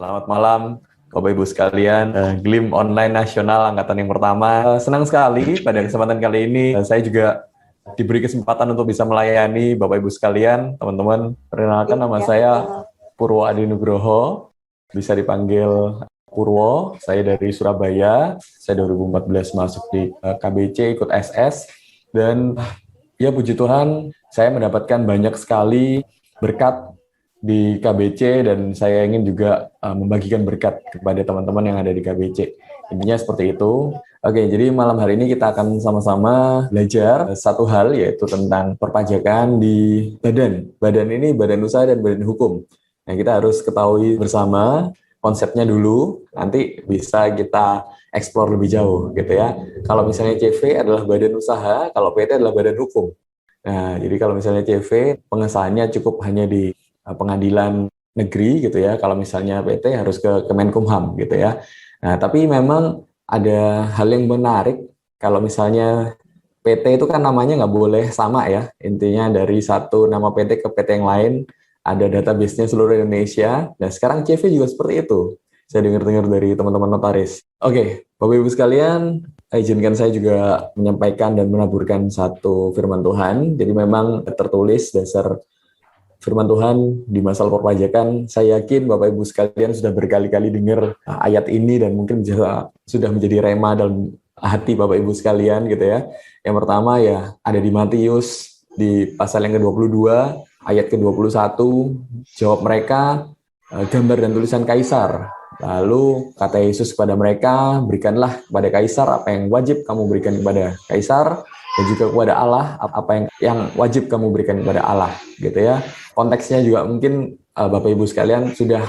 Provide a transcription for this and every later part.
Selamat malam, Bapak Ibu sekalian. GLIM Online Nasional Angkatan yang pertama. Senang sekali pada kesempatan kali ini saya juga diberi kesempatan untuk bisa melayani Bapak Ibu sekalian. Teman-teman, perkenalkan nama saya Purwo Adi Nugroho, bisa dipanggil Purwo. Saya dari Surabaya. Saya 2014 masuk di KBC, ikut SS. Dan ya puji Tuhan, saya mendapatkan banyak sekali berkat di KBC dan saya ingin juga membagikan berkat kepada teman-teman yang ada di KBC. Intinya seperti itu. Oke, jadi malam hari ini kita akan sama-sama belajar satu hal, yaitu tentang perpajakan di badan. Badan ini badan usaha dan badan hukum. Nah, kita harus ketahui bersama konsepnya dulu, nanti bisa kita eksplor lebih jauh gitu ya. Kalau misalnya CV adalah badan usaha, kalau PT adalah badan hukum. Nah, jadi kalau misalnya CV, pengesahannya cukup hanya di pengadilan negeri gitu ya. Kalau misalnya PT harus ke Kemenkumham gitu ya. Nah, tapi memang ada hal yang menarik kalau misalnya PT itu kan namanya nggak boleh sama ya. Intinya dari satu nama PT ke PT yang lain ada database-nya seluruh Indonesia. Nah, sekarang CV juga seperti itu. Saya dengar-dengar dari teman-teman notaris. Oke, Bapak Ibu sekalian, izinkan saya juga menyampaikan dan menaburkan satu firman Tuhan. Jadi memang tertulis dasar firman Tuhan di masalah perpajakan. Saya yakin Bapak Ibu sekalian sudah berkali-kali dengar ayat ini dan mungkin sudah menjadi rema dalam hati Bapak Ibu sekalian gitu ya. Yang pertama ya ada di Matius di pasal yang ke-22 ayat ke-21, jawab mereka, gambar dan tulisan Kaisar. Lalu kata Yesus kepada mereka, berikanlah kepada Kaisar apa yang wajib kamu berikan kepada Kaisar, dan juga kepada Allah apa yang wajib kamu berikan kepada Allah, gitu ya. Konteksnya juga mungkin Bapak Ibu sekalian sudah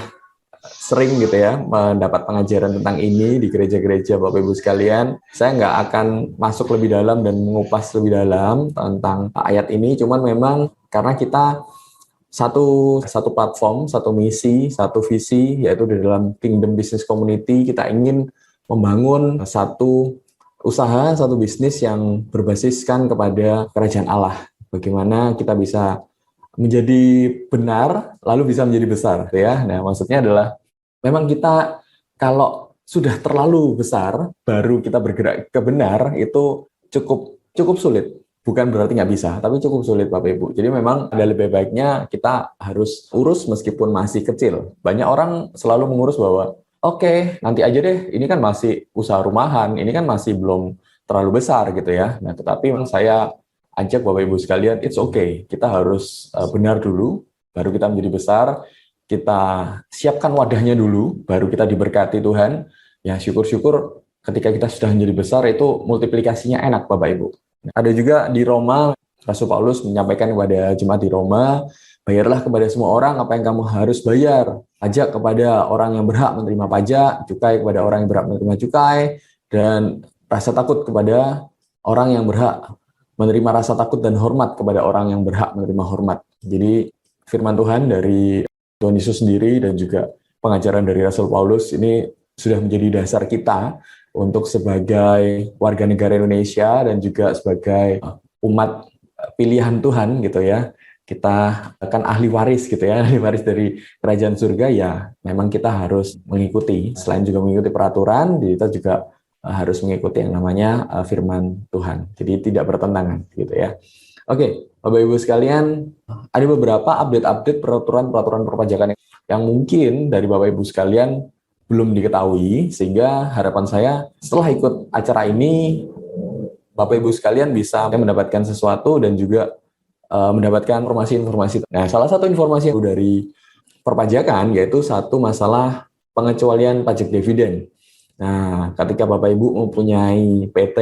sering gitu ya mendapat pengajaran tentang ini di gereja-gereja Bapak Ibu sekalian. Saya nggak akan masuk lebih dalam dan mengupas lebih dalam tentang ayat ini, cuman memang karena kita satu platform, satu misi, satu visi, yaitu di dalam Kingdom Business Community kita ingin membangun satu usaha, satu bisnis yang berbasiskan kepada kerajaan Allah. Bagaimana kita bisa menjadi benar, lalu bisa menjadi besar, ya. Nah, maksudnya adalah memang kita kalau sudah terlalu besar, baru kita bergerak ke benar itu cukup sulit. Bukan berarti nggak bisa, tapi cukup sulit Bapak Ibu. Jadi memang ada lebih baiknya kita harus urus meskipun masih kecil. Banyak orang selalu mengurus bahwa oke, nanti aja deh, ini kan masih usaha rumahan, ini kan masih belum terlalu besar gitu ya. Nah, tetapi saya ajak Bapak Ibu sekalian, it's okay. Kita harus benar dulu, baru kita menjadi besar. Kita siapkan wadahnya dulu, baru kita diberkati Tuhan. Ya, syukur-syukur ketika kita sudah menjadi besar, itu multiplikasinya enak Bapak Ibu. Ada juga di Roma, Rasul Paulus menyampaikan kepada jemaat di Roma, bayarlah kepada semua orang apa yang kamu harus bayar. Pajak kepada orang yang berhak menerima pajak, cukai kepada orang yang berhak menerima cukai, dan rasa takut kepada orang yang berhak menerima rasa takut dan hormat kepada orang yang berhak menerima hormat. Jadi firman Tuhan dari Tuhan Yesus sendiri dan juga pengajaran dari Rasul Paulus ini sudah menjadi dasar kita untuk sebagai warga negara Indonesia dan juga sebagai umat pilihan Tuhan gitu ya. Kita akan ahli waris gitu ya, ahli waris dari kerajaan surga ya. Memang kita harus mengikuti, selain juga mengikuti peraturan, kita juga harus mengikuti yang namanya firman Tuhan. Jadi tidak bertentangan gitu ya. Oke, Bapak Ibu sekalian, ada beberapa update-update peraturan-peraturan perpajakan yang mungkin dari Bapak Ibu sekalian belum diketahui, sehingga harapan saya setelah ikut acara ini, Bapak Ibu sekalian bisa mendapatkan sesuatu dan juga mendapatkan informasi-informasi. Nah, salah satu informasi dari perpajakan yaitu satu masalah pengecualian pajak dividen. Nah, ketika Bapak Ibu mempunyai PT,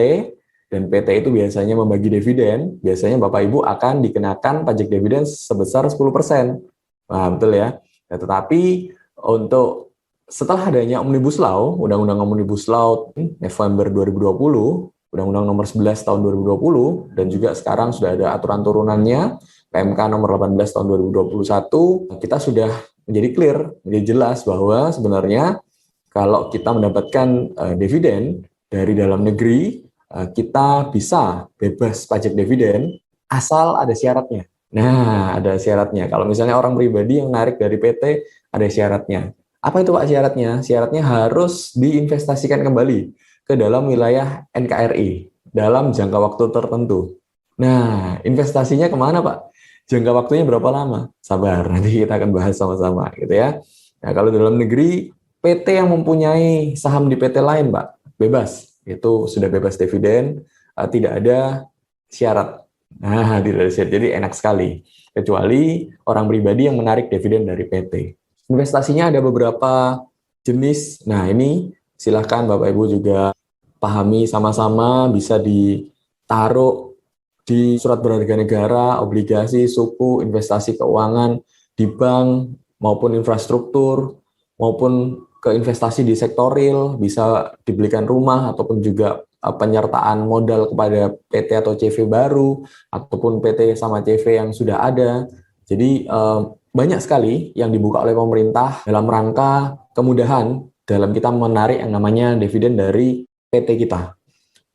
dan PT itu biasanya membagi dividen, biasanya Bapak Ibu akan dikenakan pajak dividen sebesar 10%. Nah, betul ya. Nah, tetapi untuk setelah adanya Omnibus Law, Undang-Undang Omnibus Law November 2020, Undang-Undang nomor 11 tahun 2020, dan juga sekarang sudah ada aturan turunannya, PMK nomor 18 tahun 2021, kita sudah menjadi clear, menjadi jelas bahwa sebenarnya kalau kita mendapatkan dividen dari dalam negeri, kita bisa bebas pajak dividen asal ada syaratnya. Nah, ada syaratnya. Kalau misalnya orang pribadi yang narik dari PT, ada syaratnya. Apa itu Pak syaratnya? Syaratnya harus diinvestasikan kembali ke dalam wilayah NKRI dalam jangka waktu tertentu. Nah, investasinya kemana Pak? Jangka waktunya berapa lama? Sabar, nanti kita akan bahas sama-sama gitu ya. Nah, kalau dalam negeri, PT yang mempunyai saham di PT lain Pak, bebas. Itu sudah bebas dividen, tidak ada syarat. Nah, tidak ada syarat. Jadi enak sekali. Kecuali orang pribadi yang menarik dividen dari PT. Investasinya ada beberapa jenis. Nah, ini silahkan Bapak Ibu juga pahami sama-sama, bisa ditaruh di surat berharga negara, obligasi, suku, investasi keuangan, di bank, maupun infrastruktur, maupun ke investasi di sektor real, bisa dibelikan rumah, ataupun juga penyertaan modal kepada PT atau CV baru, ataupun PT sama CV yang sudah ada. Jadi banyak sekali yang dibuka oleh pemerintah dalam rangka kemudahan dalam kita menarik yang namanya dividen dari PT kita.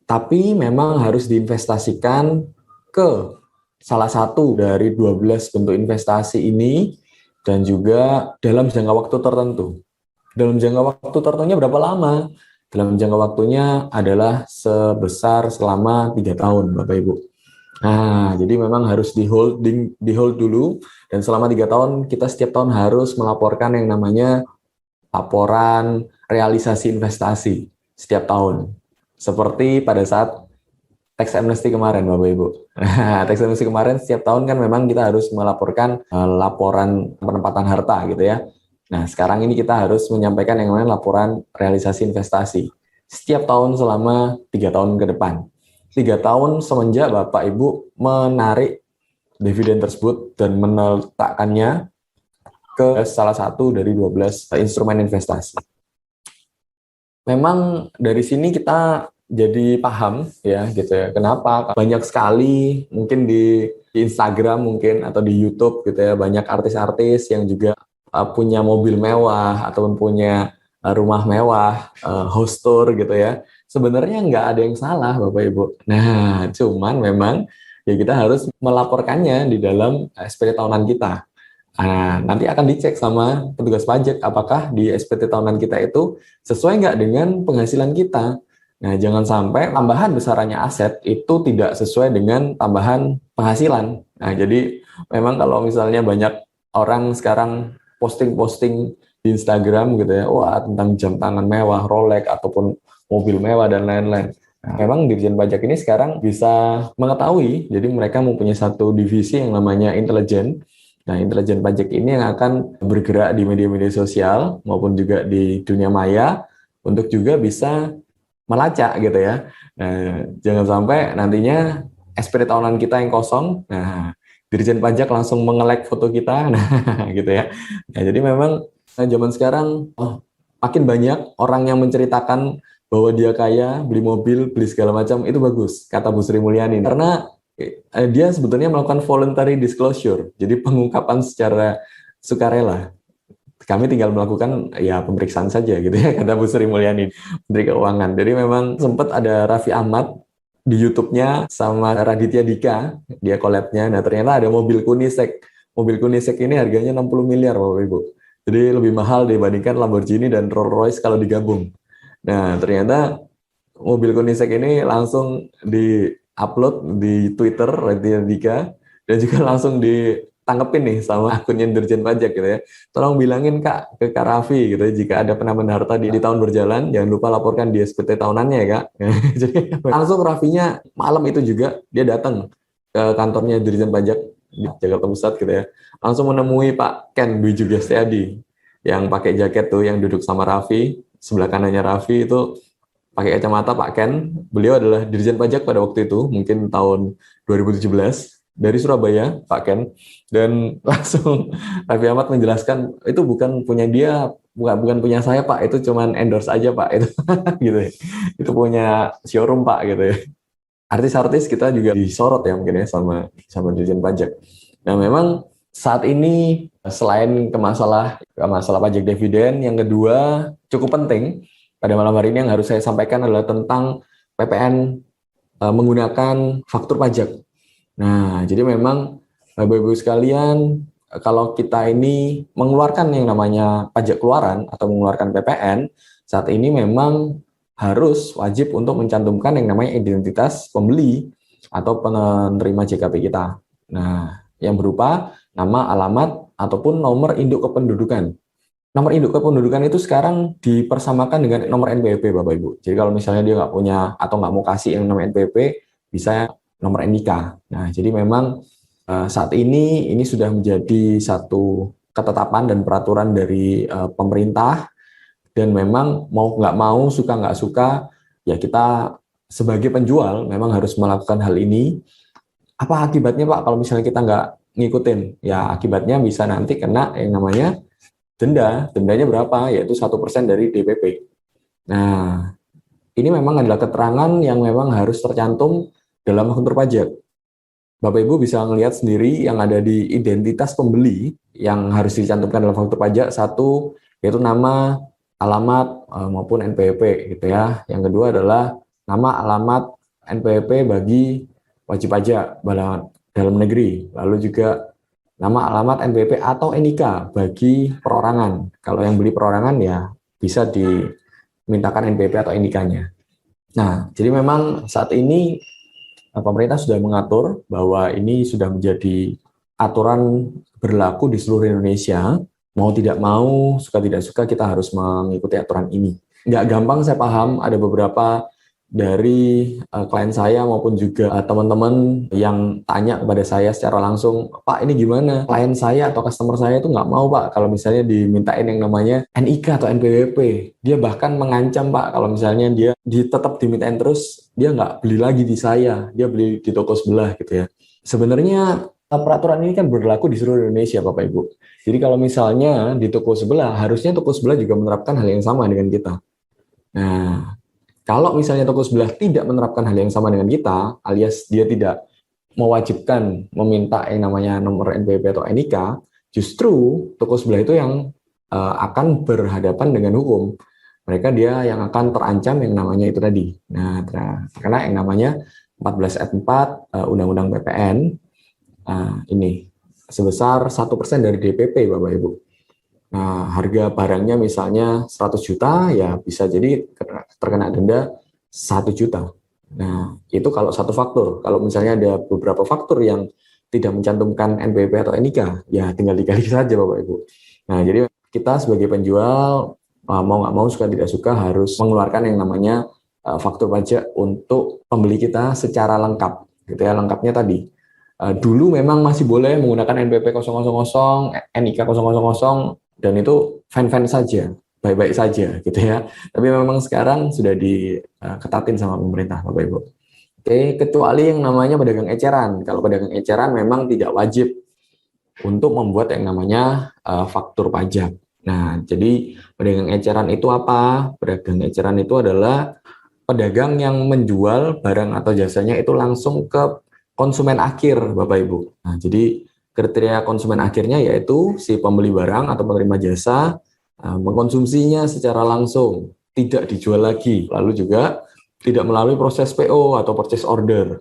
Tapi memang harus diinvestasikan ke salah satu dari 12 bentuk investasi ini dan juga dalam jangka waktu tertentu. Dalam jangka waktu tertentunya berapa lama? Dalam jangka waktunya adalah sebesar selama 3 tahun, Bapak Ibu. Nah, jadi memang harus di hold dulu, dan selama 3 tahun kita setiap tahun harus melaporkan yang namanya laporan realisasi investasi setiap tahun. Seperti pada saat tax amnesty kemarin, Bapak Ibu. Nah, tax amnesty kemarin setiap tahun kan memang kita harus melaporkan laporan penempatan harta gitu ya. Nah, sekarang ini kita harus menyampaikan yang namanya laporan realisasi investasi setiap tahun selama 3 tahun ke depan. 3 tahun semenjak Bapak Ibu menarik dividen tersebut dan meletakkannya ke salah satu dari 12 instrumen investasi. Memang dari sini kita jadi paham ya gitu ya, kenapa banyak sekali mungkin di Instagram mungkin atau di YouTube gitu ya, banyak artis-artis yang juga punya mobil mewah ataupun punya rumah mewah, house tour gitu ya. Sebenarnya nggak ada yang salah Bapak Ibu. Nah, cuman memang ya kita harus melaporkannya di dalam SPT tahunan kita. Nah, nanti akan dicek sama petugas pajak apakah di SPT tahunan kita itu sesuai nggak dengan penghasilan kita. Nah, jangan sampai tambahan besarannya aset itu tidak sesuai dengan tambahan penghasilan. Nah, jadi memang kalau misalnya banyak orang sekarang posting-posting di Instagram gitu ya, wah tentang jam tangan mewah, Rolex, ataupun mobil mewah, dan lain-lain. Nah, memang Dirjen Pajak ini sekarang bisa mengetahui, jadi mereka mempunyai satu divisi yang namanya intelijen. Nah, intelijen pajak ini yang akan bergerak di media-media sosial maupun juga di dunia maya untuk juga bisa melacak gitu ya. Nah, jangan sampai nantinya SPT tahunan kita yang kosong, nah Dirjen Pajak langsung mengelek foto kita, nah gitu ya. Nah, jadi memang zaman sekarang makin banyak orang yang menceritakan bahwa dia kaya, beli mobil, beli segala macam, itu bagus, kata Bu Sri Mulyani. Karena dia sebetulnya melakukan voluntary disclosure, jadi pengungkapan secara sukarela. Kami tinggal melakukan ya pemeriksaan saja gitu ya, kata Bu Sri Mulyani, Menteri Keuangan. Jadi memang sempat ada Raffi Ahmad di YouTube-nya sama Raditya Dika, dia collab-nya. Nah, ternyata ada mobil Koenigsegg. Mobil Koenigsegg ini harganya 60 miliar Bapak Ibu. Jadi lebih mahal dibandingkan Lamborghini dan Rolls Royce kalau digabung. Nah, ternyata mobil Koenigsegg ini langsung di-upload di Twitter Raditya Dika, dan juga langsung ditangkepin nih sama akunnya Dirjen Pajak gitu ya. Tolong bilangin Kak ke Kak Raffi gitu ya, jika ada penambahan harta di tahun berjalan, jangan lupa laporkan di SPT tahunannya ya Kak. Jadi langsung Raffinya malam itu juga dia datang ke kantornya Dirjen Pajak di Jakarta Pusat gitu ya. Langsung menemui Pak Ken Dwi Julia Setiadi yang pakai jaket tuh, yang duduk sama Raffi, sebelah kanannya Raffi itu pakai kacamata Pak Ken. Beliau adalah Dirjen Pajak pada waktu itu, mungkin tahun 2017, dari Surabaya, Pak Ken. Dan langsung Raffi Ahmad menjelaskan, itu bukan punya dia, bukan punya saya Pak, itu cuman endorse aja Pak, itu gitu ya. Itu punya showroom Pak gitu ya. Artis-artis kita juga disorot ya mungkin ya sama Dirjen Pajak. Nah, memang saat ini selain ke masalah pajak dividen, yang kedua cukup penting pada malam hari ini yang harus saya sampaikan adalah tentang PPN menggunakan faktur pajak. Nah, jadi memang Bapak Ibu sekalian, kalau kita ini mengeluarkan yang namanya pajak keluaran atau mengeluarkan PPN, saat ini memang harus wajib untuk mencantumkan yang namanya identitas pembeli atau penerima JKP kita. Nah, yang berupa nama, alamat, ataupun nomor induk kependudukan. Nomor induk kependudukan itu sekarang dipersamakan dengan nomor NPWP, Bapak Ibu. Jadi kalau misalnya dia nggak punya atau nggak mau kasih yang namanya NPWP, bisa nomor NIK. Nah, jadi memang saat ini sudah menjadi satu ketetapan dan peraturan dari pemerintah, dan memang mau nggak mau, suka nggak suka, ya kita sebagai penjual memang harus melakukan hal ini. Apa akibatnya, Pak, kalau misalnya kita nggak ngikutin? Ya akibatnya bisa nanti kena yang namanya dendanya berapa? Yaitu 1% dari DPP. Nah, ini memang adalah keterangan yang memang harus tercantum dalam faktur pajak. Bapak Ibu bisa melihat sendiri yang ada di identitas pembeli yang harus dicantumkan dalam faktur pajak. Satu, yaitu nama, alamat, maupun NPWP gitu ya. Yang kedua adalah nama, alamat, NPWP bagi wajib pajak dalam negeri. Lalu juga nama, alamat, NPWP atau NIK bagi perorangan. Kalau yang beli perorangan ya bisa dimintakan NPWP atau NIK-nya. Nah, jadi memang saat ini pemerintah sudah mengatur bahwa ini sudah menjadi aturan berlaku di seluruh Indonesia. Mau tidak mau, suka tidak suka, kita harus mengikuti aturan ini. Nggak gampang, saya paham, ada beberapa dari klien saya maupun juga teman-teman yang tanya kepada saya secara langsung, Pak ini gimana? Klien saya atau customer saya itu nggak mau, Pak, kalau misalnya dimintain yang namanya NIK atau NPWP. Dia bahkan mengancam, Pak, kalau misalnya dia tetap dimintain terus, dia nggak beli lagi di saya, dia beli di toko sebelah gitu ya. Sebenarnya peraturan ini kan berlaku di seluruh Indonesia, Bapak Ibu. Jadi kalau misalnya di toko sebelah, harusnya toko sebelah juga menerapkan hal yang sama dengan kita. Nah, kalau misalnya toko sebelah tidak menerapkan hal yang sama dengan kita, alias dia tidak mewajibkan meminta yang namanya nomor NPWP atau NIK, justru toko sebelah itu yang akan berhadapan dengan hukum. Mereka dia yang akan terancam yang namanya itu tadi. Nah, karena yang namanya 14 ayat 4 Undang-Undang PPN ini sebesar 1% dari DPP, Bapak Ibu. Nah, harga barangnya misalnya 100 juta, ya bisa jadi terkena denda 1 juta. Nah, itu kalau satu faktur. Kalau misalnya ada beberapa faktur yang tidak mencantumkan NPWP atau NIK, ya tinggal dikali saja, Bapak Ibu. Nah, jadi kita sebagai penjual, mau nggak mau, suka tidak suka, harus mengeluarkan yang namanya faktur pajak untuk pembeli kita secara lengkap. Gitu ya, lengkapnya tadi. Dulu memang masih boleh menggunakan NPWP 000, NIK 000, dan itu fine-fine saja, baik-baik saja gitu ya. Tapi memang sekarang sudah diketatin sama pemerintah, Bapak Ibu. Oke, kecuali yang namanya pedagang eceran. Kalau pedagang eceran memang tidak wajib untuk membuat yang namanya faktur pajak. Nah, jadi pedagang eceran itu apa? Pedagang eceran itu adalah pedagang yang menjual barang atau jasanya itu langsung ke konsumen akhir, Bapak Ibu. Nah, jadi kriteria konsumen akhirnya yaitu si pembeli barang atau penerima jasa mengkonsumsinya secara langsung, tidak dijual lagi, lalu juga tidak melalui proses PO atau purchase order,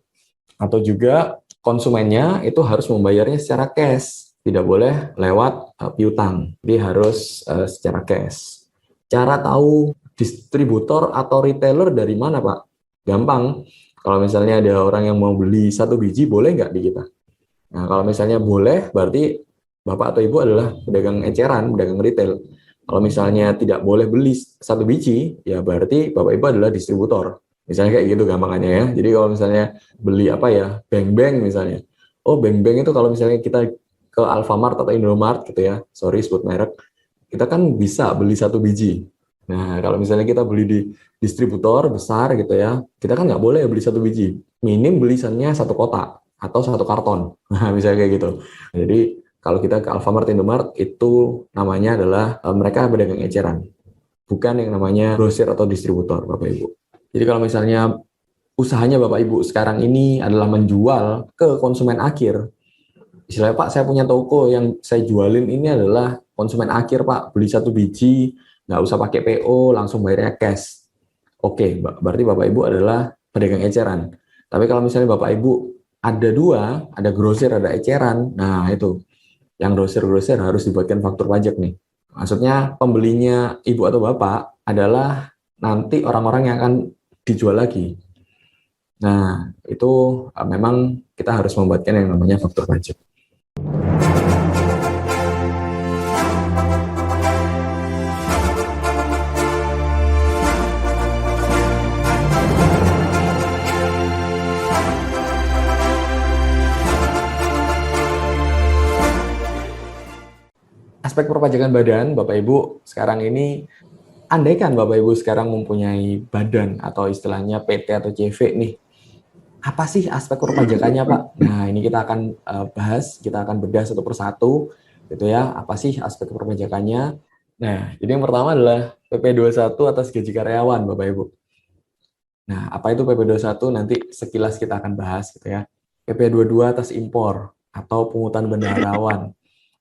atau juga konsumennya itu harus membayarnya secara cash, tidak boleh lewat piutang, jadi harus secara cash. Cara tahu distributor atau retailer dari mana, Pak? Gampang. Kalau misalnya ada orang yang mau beli 1 biji, boleh nggak di kita? Nah, kalau misalnya boleh, berarti Bapak atau Ibu adalah pedagang eceran, pedagang retail. Kalau misalnya tidak boleh beli 1 biji, ya berarti Bapak Ibu adalah distributor. Misalnya kayak gitu gampangannya ya. Jadi kalau misalnya beli apa ya, beng-beng misalnya. Oh, beng-beng itu kalau misalnya kita ke Alfamart atau Indomart gitu ya, sorry sebut merek, kita kan bisa beli 1 biji. Nah, kalau misalnya kita beli di distributor besar gitu ya, kita kan nggak boleh beli 1 biji. Minim belisannya 1 kotak atau 1 karton. Nah, misalnya kayak gitu. Jadi kalau kita ke Alfamart, Indomart, itu namanya adalah mereka pedagang eceran. Bukan yang namanya grosir atau distributor, Bapak Ibu. Jadi kalau misalnya usahanya Bapak Ibu sekarang ini adalah menjual ke konsumen akhir, istilahnya, Pak, saya punya toko yang saya jualin ini adalah konsumen akhir, Pak, beli 1 biji, nggak usah pakai PO, langsung bayarnya cash. Oke, berarti Bapak Ibu adalah pedagang eceran. Tapi kalau misalnya Bapak Ibu ada 2, ada grosir, ada eceran, nah itu yang grosir-grosir harus dibuatkan faktur pajak nih. Maksudnya pembelinya ibu atau bapak adalah nanti orang-orang yang akan dijual lagi. Nah, itu memang kita harus membuatkan yang namanya faktur pajak. Aspek perpajakan badan, Bapak Ibu, sekarang ini, andaikan Bapak Ibu sekarang mempunyai badan atau istilahnya PT atau CV nih, apa sih aspek perpajakannya, Pak? Nah, ini kita akan bahas, kita akan bedah satu persatu, gitu ya, apa sih aspek perpajakannya. Nah, jadi yang pertama adalah PP21 atas gaji karyawan, Bapak Ibu. Nah, apa itu PP21? Nanti sekilas kita akan bahas, gitu ya. PP22 atas impor atau pungutan bendaharawan.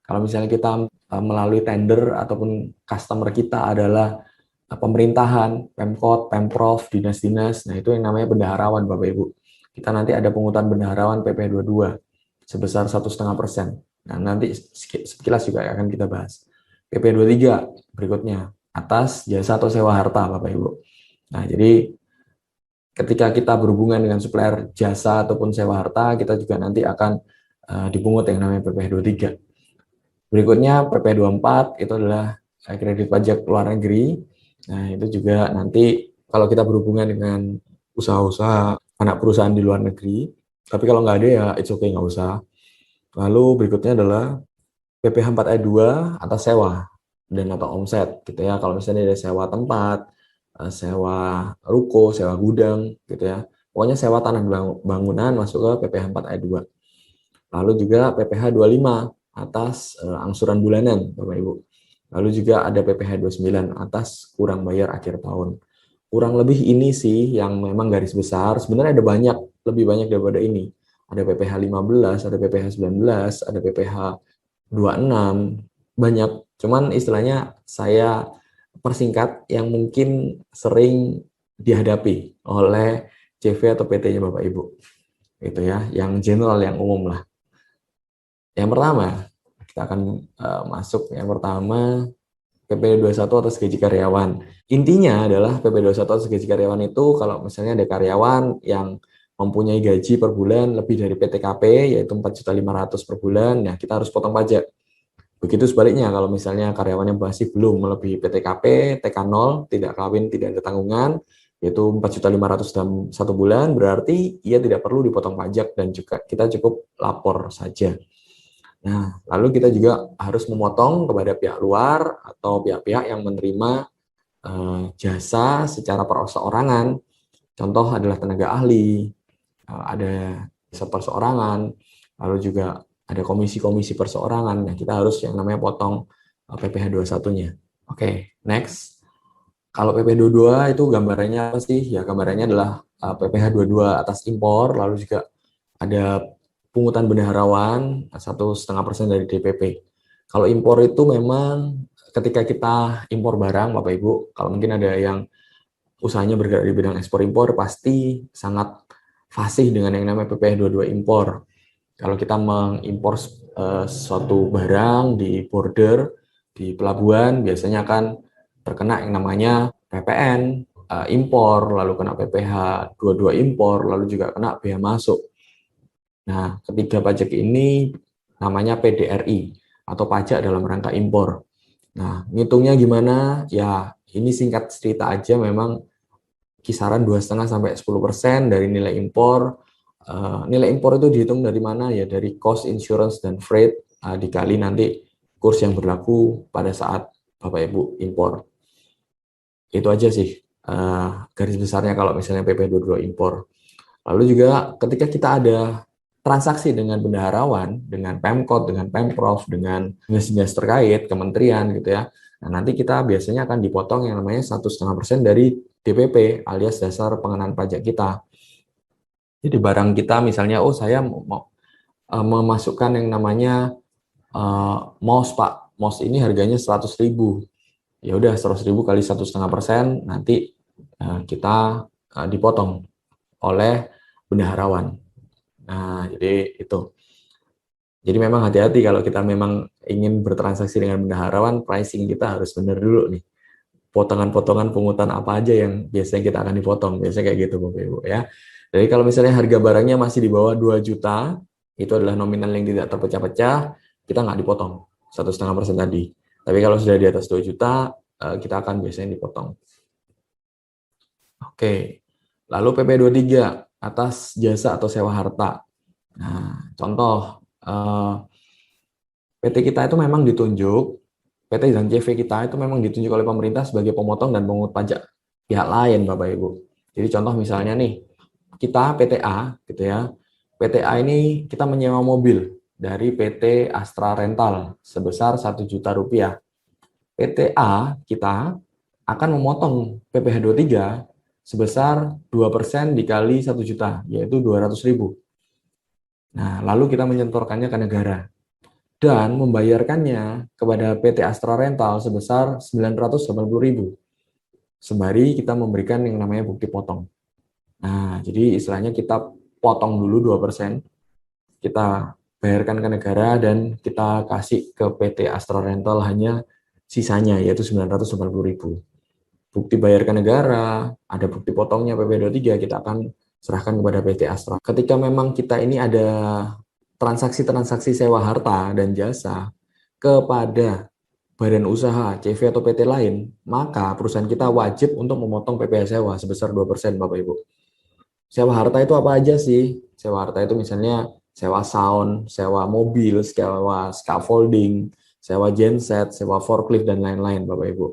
Kalau misalnya kita melalui tender ataupun customer kita adalah pemerintahan, Pemkot, Pemprov, dinas-dinas, nah itu yang namanya bendaharawan, Bapak Ibu. Kita nanti ada pungutan bendaharawan PP22 sebesar 1,5%. Nah, nanti sekilas juga akan kita bahas. PP23 berikutnya, atas jasa atau sewa harta, Bapak Ibu. Nah, jadi ketika kita berhubungan dengan supplier jasa ataupun sewa harta, kita juga nanti akan dipungut yang namanya PP23. Berikutnya PP24 itu adalah kredit pajak luar negeri. Nah, itu juga nanti kalau kita berhubungan dengan usaha-usaha anak perusahaan di luar negeri, tapi kalau nggak ada ya it's okay, nggak usah. Lalu berikutnya adalah PPh 4 ayat 2 atas sewa dan atau omset gitu ya. Kalau misalnya ada sewa tempat, sewa ruko, sewa gudang gitu ya. Pokoknya sewa tanah bangunan masuk ke PPh 4 ayat 2. Lalu juga PPh 25 atas angsuran bulanan, Bapak Ibu. Lalu juga ada PPh 29 atas kurang bayar akhir tahun. Kurang lebih ini sih yang memang garis besar. Sebenarnya ada banyak, lebih banyak daripada ini. Ada PPh 15, ada PPh 19, ada PPh 26, banyak. Cuman istilahnya saya persingkat yang mungkin sering dihadapi oleh CV atau PT-nya Bapak Ibu. Itu ya, yang general, yang umum lah. Yang pertama, kita akan masuk yang pertama PP21 atas gaji karyawan. Intinya adalah PP21 atas gaji karyawan itu kalau misalnya ada karyawan yang mempunyai gaji per bulan lebih dari PTKP yaitu 4.500.000 per bulan, ya kita harus potong pajak. Begitu sebaliknya kalau misalnya karyawan yang masih belum melebihi PTKP, TK0, tidak kawin, tidak ada tanggungan, yaitu 4.500.000 dalam satu bulan, berarti ia tidak perlu dipotong pajak dan juga kita cukup lapor saja. Nah, lalu kita juga harus memotong kepada pihak luar atau pihak-pihak yang menerima jasa secara perorangan. Contoh adalah tenaga ahli, ada jasa perseorangan, lalu juga ada komisi-komisi perseorangan. Nah, kita harus yang namanya potong PPh 21-nya. Oke, next. Kalau PPh 22 itu gambarannya apa sih? Ya, gambarannya adalah PPh 22 atas impor, lalu juga ada pungutan bendaharawan 1,5% dari DPP. Kalau impor itu memang ketika kita impor barang, Bapak Ibu, kalau mungkin ada yang usahanya bergerak di bidang ekspor impor, pasti sangat fasih dengan yang namanya PPh 22 impor. Kalau kita mengimpor suatu barang di border, di pelabuhan, biasanya akan terkena yang namanya PPN impor, lalu kena PPh 22 impor, lalu juga kena bea masuk. Nah, ketiga pajak ini namanya PDRI atau pajak dalam rangka impor. Nah, ngitungnya gimana? Ya, ini singkat cerita aja, memang kisaran 2,5 sampai 10% dari nilai impor. Nilai impor itu dihitung dari mana? Ya, dari cost insurance dan freight dikali nanti kurs yang berlaku pada saat Bapak Ibu impor. Itu aja sih garis besarnya kalau misalnya PP 22 impor. Lalu juga ketika kita ada transaksi dengan bendaharawan, dengan Pemkot, dengan Pemprov, dengan dinas-dinas terkait, kementerian gitu ya. Nah, nanti kita biasanya akan dipotong yang namanya 1,5% dari DPP alias dasar pengenaan pajak kita. Jadi barang kita misalnya, oh saya mau memasukkan yang namanya mouse Pak, mouse ini harganya 100.000. Ya udah 100.000 kali 1,5%, nanti kita dipotong oleh bendaharawan. Nah, jadi itu. Jadi memang hati-hati kalau kita memang ingin bertransaksi dengan bendaharawan, pricing kita harus benar dulu nih. Potongan-potongan pungutan apa aja yang biasanya kita akan dipotong, biasanya kayak gitu Bapak Ibu ya. Jadi kalau misalnya harga barangnya masih di bawah 2 juta, itu adalah nominal yang tidak terpecah-pecah, kita nggak dipotong 1,5% tadi. Tapi kalau sudah di atas 2 juta, kita akan biasanya dipotong. Oke, lalu PP 23 atas jasa atau sewa harta. Nah, contoh PT kita itu memang ditunjuk, PT dan CV kita itu memang ditunjuk oleh pemerintah sebagai pemotong dan pemungut pajak pihak lain, Bapak Ibu. Jadi contoh misalnya nih, kita PTA gitu ya. PTA ini kita menyewa mobil dari PT Astra Rental sebesar 1 juta rupiah. PTA kita akan memotong PPh 23 sebesar 2% dikali 1 juta, yaitu 200.000. Nah, lalu kita menyetorkannya ke negara dan membayarkannya kepada PT Astra Rental sebesar 980.000. Sembari kita memberikan yang namanya bukti potong. Nah, jadi istilahnya kita potong dulu 2%, kita bayarkan ke negara dan kita kasih ke PT Astra Rental hanya sisanya, yaitu 980.000. Bukti bayar ke negara, ada bukti potongnya PP 23, kita akan serahkan kepada PT Astra. Ketika memang kita ini ada transaksi-transaksi sewa harta dan jasa kepada badan usaha, CV atau PT lain, maka perusahaan kita wajib untuk memotong PPh sewa sebesar 2%, Bapak Ibu. Sewa harta itu apa aja sih? Sewa harta itu misalnya sewa sound, sewa mobil, sewa scaffolding, sewa genset, sewa forklift, dan lain-lain, Bapak Ibu.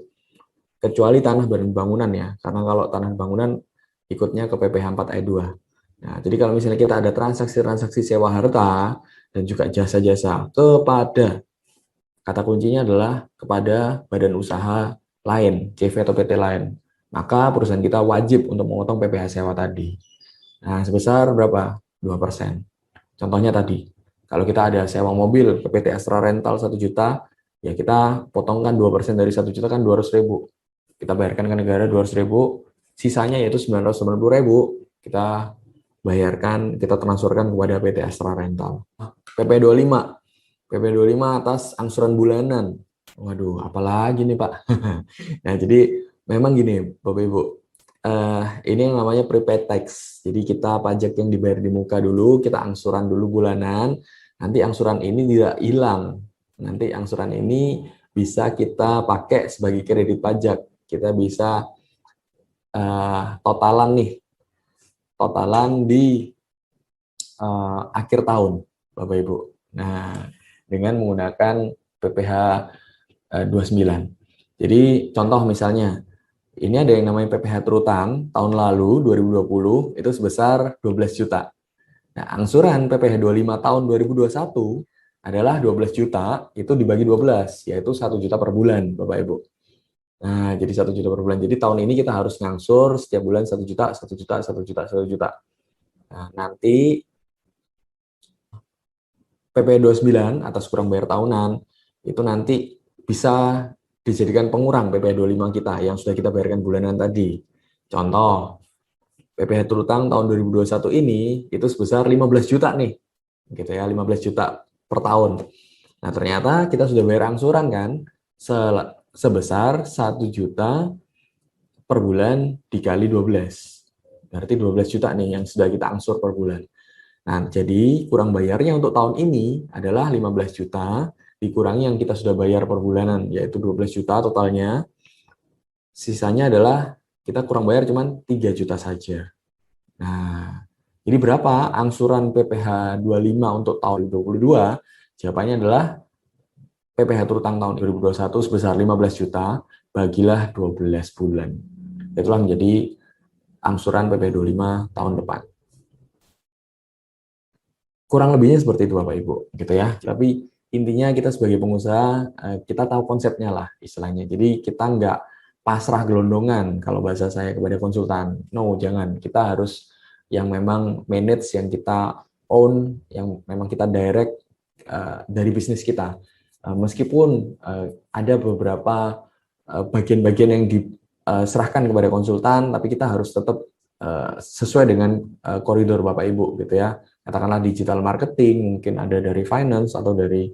Kecuali tanah dan bangunan ya, karena kalau tanah dan bangunan ikutnya ke PPh 4 ayat 2. Nah, jadi kalau misalnya kita ada transaksi-transaksi sewa harta dan juga jasa-jasa kepada, kata kuncinya adalah kepada badan usaha lain, CV atau PT lain, maka perusahaan kita wajib untuk memotong PPh sewa tadi. Nah, sebesar berapa? 2%. Contohnya tadi, kalau kita ada sewa mobil ke PT Astra Rental 1 juta, ya kita potongkan 2% dari 1 juta kan 200.000. Kita bayarkan ke negara 200.000, sisanya yaitu 990.000 kita bayarkan, kita transferkan kepada PT Astra Rental. PP 25, PP 25 atas angsuran bulanan. Waduh, apalagi nih Pak. Nah, jadi memang gini Bapak Ibu, ini yang namanya prepaid tax. Jadi kita pajak yang dibayar di muka dulu, kita angsuran dulu bulanan, nanti angsuran ini tidak hilang. Nanti angsuran ini bisa kita pakai sebagai kredit pajak. Kita bisa totalan nih, totalan di akhir tahun, Bapak Ibu. Nah, dengan menggunakan PPh 29. Jadi contoh misalnya, ini ada yang namanya PPh terutang tahun lalu 2020 itu sebesar 12 juta. Nah, angsuran PPh 25 tahun 2021 adalah 12 juta, itu dibagi 12, yaitu 1 juta per bulan, Bapak Ibu. Nah, jadi 1 juta per bulan. Jadi tahun ini kita harus ngangsur setiap bulan 1 juta, 1 juta, 1 juta, 1 juta. Nah, nanti PP 29 atas kurang bayar tahunan, itu nanti bisa dijadikan pengurang PPh 25 kita yang sudah kita bayarkan bulanan tadi. Contoh, PPh terutang tahun 2021 ini itu sebesar 15 juta nih. Gitu ya, 15 juta per tahun. Nah, ternyata kita sudah bayar angsuran kan sebesar 1 juta per bulan dikali 12. Berarti 12 juta nih yang sudah kita angsur per bulan. Nah, jadi kurang bayarnya untuk tahun ini adalah 15 juta dikurangi yang kita sudah bayar per bulanan, yaitu 12 juta totalnya. Sisanya adalah kita kurang bayar cuma 3 juta saja. Nah, jadi berapa angsuran PPh 25 untuk tahun 2022? Jawabannya adalah PPh terutang tahun 2021 sebesar 15 juta, bagilah 12 bulan. Itulah menjadi angsuran PPh 25 tahun depan. Kurang lebihnya seperti itu Bapak Ibu, gitu ya. Tapi intinya kita sebagai pengusaha, kita tahu konsepnya lah istilahnya. Jadi kita nggak pasrah gelondongan kalau bahasa saya kepada konsultan. No, jangan. Kita harus yang memang manage, yang kita own, yang memang kita direct dari bisnis kita. Meskipun ada beberapa bagian-bagian yang diserahkan kepada konsultan, tapi kita harus tetap sesuai dengan koridor Bapak Ibu, gitu ya. katakanlah digital marketing, mungkin ada dari finance atau dari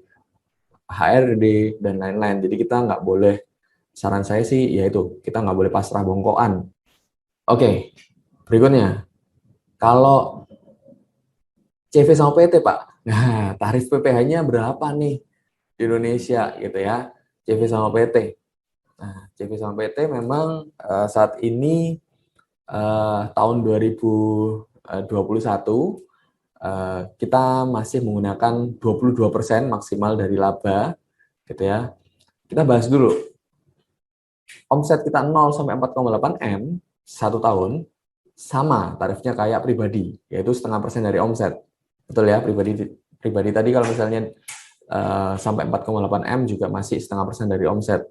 HRD dan lain-lain. Jadi kita nggak boleh, saran saya sih yaitu kita nggak boleh pasrah bongkoan. Oke, berikutnya kalau CV sama PT Pak, nah tarif PPh-nya berapa nih di Indonesia gitu ya, CV sama PT. Nah, CV sama PT memang saat ini tahun 2021 kita masih menggunakan 22% maksimal dari laba, gitu ya. Kita bahas dulu. Omset kita 0 sampai 4,8 M satu tahun, sama tarifnya kayak pribadi, yaitu 0,5% dari omset. Betul ya, pribadi tadi kalau misalnya sampai 4,8 M juga masih 0,5% dari omset.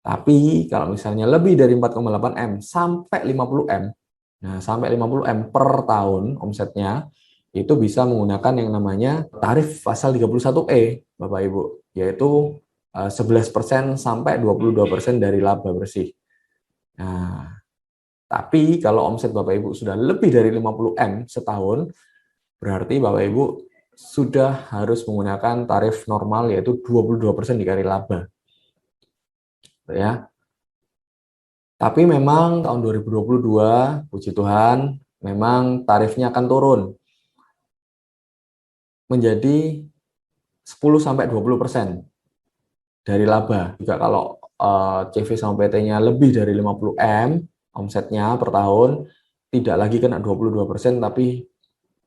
Tapi kalau misalnya lebih dari 4,8 M sampai 50 M, nah sampai 50 M per tahun omsetnya, itu bisa menggunakan yang namanya tarif pasal 31E, Bapak Ibu, yaitu 11% sampai 22% dari laba bersih. Nah, tapi kalau omset Bapak Ibu sudah lebih dari 50 M setahun, berarti Bapak Ibu sudah harus menggunakan tarif normal, yaitu 22% dikali laba. Ya. Tapi memang tahun 2022, puji Tuhan, memang tarifnya akan turun menjadi 10-20% dari laba. Juga kalau CV sama PT-nya lebih dari 50 M omsetnya per tahun, tidak lagi kena 22%, tapi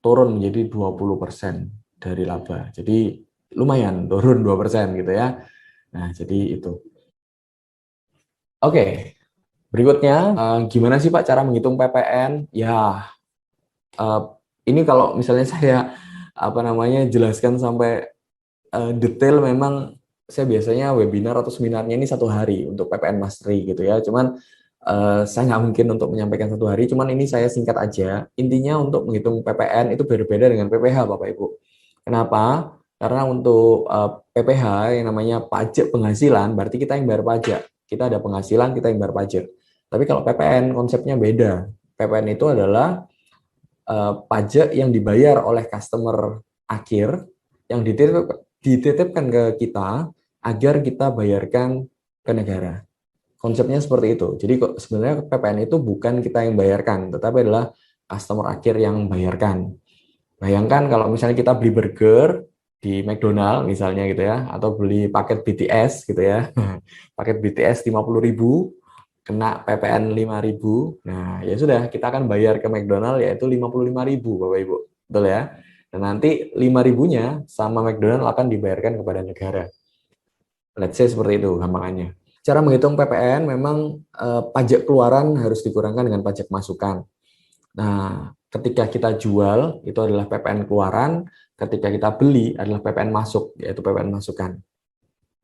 turun menjadi 20% dari laba. Jadi lumayan turun 2% gitu ya. Nah, jadi itu. Oke, berikutnya gimana sih Pak cara menghitung PPN? Ya, ini kalau misalnya saya jelaskan sampai detail, memang saya biasanya webinar atau seminarnya ini 1 hari untuk PPN Mastery gitu ya. Cuman saya nggak mungkin untuk menyampaikan 1 hari, cuman ini saya singkat aja. Intinya untuk menghitung PPN itu berbeda dengan PPh, Bapak Ibu. Kenapa? Karena untuk PPh yang namanya pajak penghasilan, berarti kita yang bayar pajak. Kita ada penghasilan, kita yang bayar pajak. Tapi kalau PPN konsepnya beda. PPN itu adalah pajak yang dibayar oleh customer akhir yang dititipkan ke kita agar kita bayarkan ke negara. Konsepnya seperti itu. Jadi sebenarnya PPN itu bukan kita yang bayarkan, tetapi adalah customer akhir yang bayarkan. Bayangkan kalau misalnya kita beli burger di McDonald misalnya gitu ya, atau beli paket BTS gitu ya, paket BTS 50.000, kena PPN 5.000, nah ya sudah, kita akan bayar ke McDonald yaitu 55.000, Bapak Ibu, betul ya? Dan nanti 5.000-nya sama McDonald akan dibayarkan kepada negara. Let's say seperti itu gampangannya. Cara menghitung PPN memang pajak keluaran harus dikurangkan dengan pajak masukan. Nah, ketika kita jual itu adalah PPN keluaran, ketika kita beli adalah PPN masuk, yaitu PPN masukan.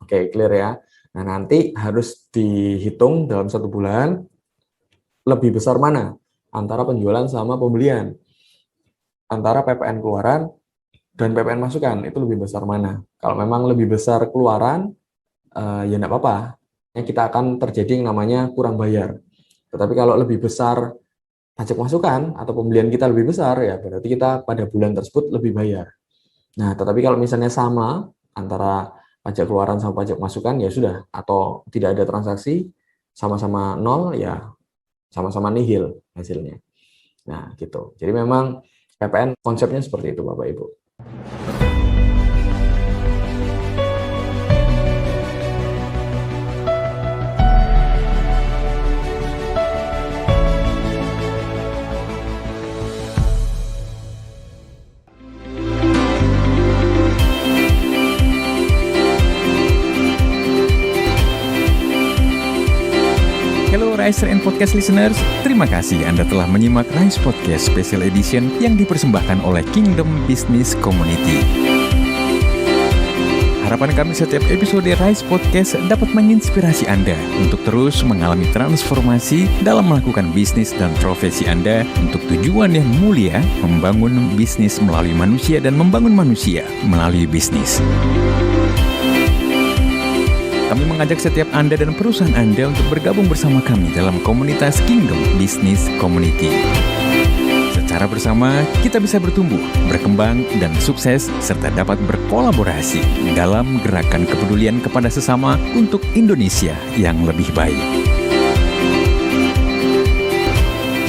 Oke, clear ya? Nah, nanti harus dihitung dalam 1 bulan lebih besar mana antara penjualan sama pembelian. Antara PPN keluaran dan PPN masukan, itu lebih besar mana? Kalau memang lebih besar keluaran, ya enggak apa-apa. Kita akan terjadi yang namanya kurang bayar. Tetapi kalau lebih besar pajak masukan atau pembelian kita lebih besar, ya berarti kita pada bulan tersebut lebih bayar. Nah, tetapi kalau misalnya sama antara pajak keluaran sama pajak masukan, ya sudah, atau tidak ada transaksi, sama-sama 0, ya sama-sama nihil hasilnya. Nah, gitu. Jadi memang PPN konsepnya seperti itu, Bapak Ibu. Riser and Podcast listeners, terima kasih Anda telah menyimak Rise Podcast Special Edition yang dipersembahkan oleh Kingdom Business Community. Harapan kami setiap episode Rise Podcast dapat menginspirasi Anda untuk terus mengalami transformasi dalam melakukan bisnis dan profesi Anda untuk tujuan yang mulia, membangun bisnis melalui manusia dan membangun manusia melalui bisnis. Kami mengajak setiap Anda dan perusahaan Anda untuk bergabung bersama kami dalam komunitas Kingdom Business Community. Secara bersama, kita bisa bertumbuh, berkembang, dan sukses, serta dapat berkolaborasi dalam gerakan kepedulian kepada sesama untuk Indonesia yang lebih baik.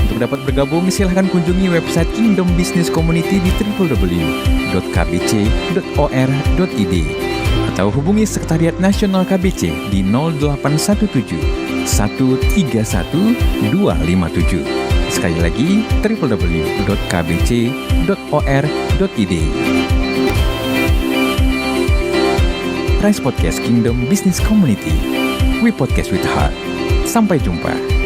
Untuk dapat bergabung, silahkan kunjungi website Kingdom Business Community di www.kbc.or.id atau hubungi Sekretariat Nasional KBC di 0817 131 257. Sekali lagi, www.kbc.or.id. Rise Podcast Kingdom Business Community. We podcast with heart. Sampai jumpa.